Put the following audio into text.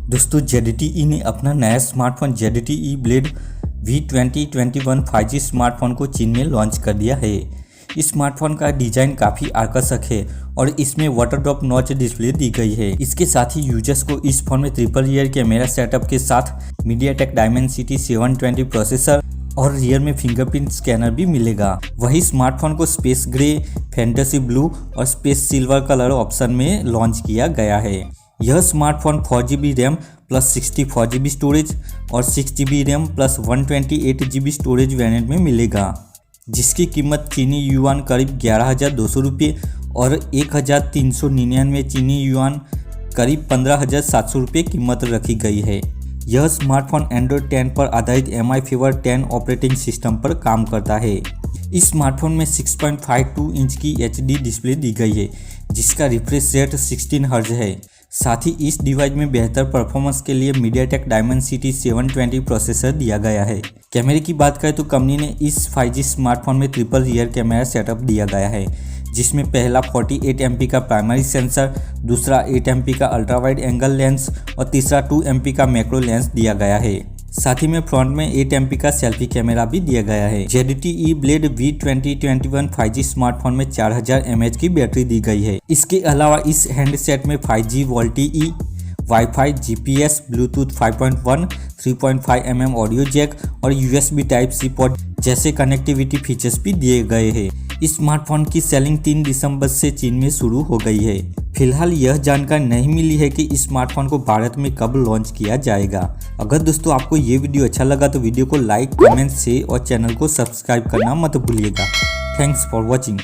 दोस्तों ZTE ने अपना नया smartphone ZTE blade V2021 5G smartphone को चीन में लॉन्च कर दिया है। इस स्मार्टफोन का डिजाइन काफ़ी आकर्षक है और इसमें वाटर ड्रॉप नॉच डिस्प्ले दी गई है। इसके साथ ही यूजर्स को इस फोन में ट्रिपल रियर कैमरा सेटअप के साथ मीडियाटेक डायमेंसिटी 720 प्रोसेसर और रियर में फिंगरप्रिंट स्कैनर भी मिलेगा। वही स्मार्टफोन को स्पेस ग्रे, फैंटेसी ब्लू और स्पेस सिल्वर कलर ऑप्शन में लॉन्च किया गया है। यह smartphone 4GB RAM plus 64GB storage और 6GB RAM plus 128GB storage variant में मिलेगा, जिसकी कीमत चीनी युआन करीब 11,200 रुपये और 1,399 चीनी युआन करीब 15,700 रुपये कीमत रखी गई है। यह स्मार्टफोन एंड्रॉयड 10 पर आधारित MI फीवर 10 ऑपरेटिंग सिस्टम पर काम करता है। इस स्मार्टफोन में 6.52 इंच की HD डिस्प्ले दी गई है, जिसका रिफ्रेश रेट 16 हर्ट्ज है। साथ ही इस डिवाइस में बेहतर परफॉर्मेंस के लिए मीडियाटेक डायमेंसिटी 720 प्रोसेसर दिया गया है। कैमरे की बात करें तो कंपनी ने इस 5G स्मार्टफोन में ट्रिपल रियर कैमरा सेटअप दिया गया है, जिसमें पहला 48 MP का प्राइमरी सेंसर, दूसरा 8 MP का अल्ट्रा वाइड एंगल लेंस और तीसरा 2 MP का मैक्रो लेंस दिया गया है। साथ ही में फ्रंट में 8 MP का सेल्फी कैमरा भी दिया गया है। ZTE blade V2021 5G smartphone में 4000 mAh की बैटरी दी गई है। इसके अलावा इस हैंडसेट में 5G VoLTE, WiFi, GPS, Bluetooth 5.1, 3.5 mm audio jack और USB Type-C पोर्ट जैसे कनेक्टिविटी फीचर्स भी दिए गए हैं। इस स्मार्टफोन की सेलिंग 3 दिसंबर से चीन में शुरू हो गई है। फिलहाल यह जानकारी नहीं मिली है कि इस स्मार्टफोन को भारत में कब लॉन्च किया जाएगा। अगर दोस्तों आपको ये वीडियो अच्छा लगा तो वीडियो को लाइक, कमेंट, शेयर और चैनल को सब्सक्राइब करना मत भूलिएगा। Thanks for watching.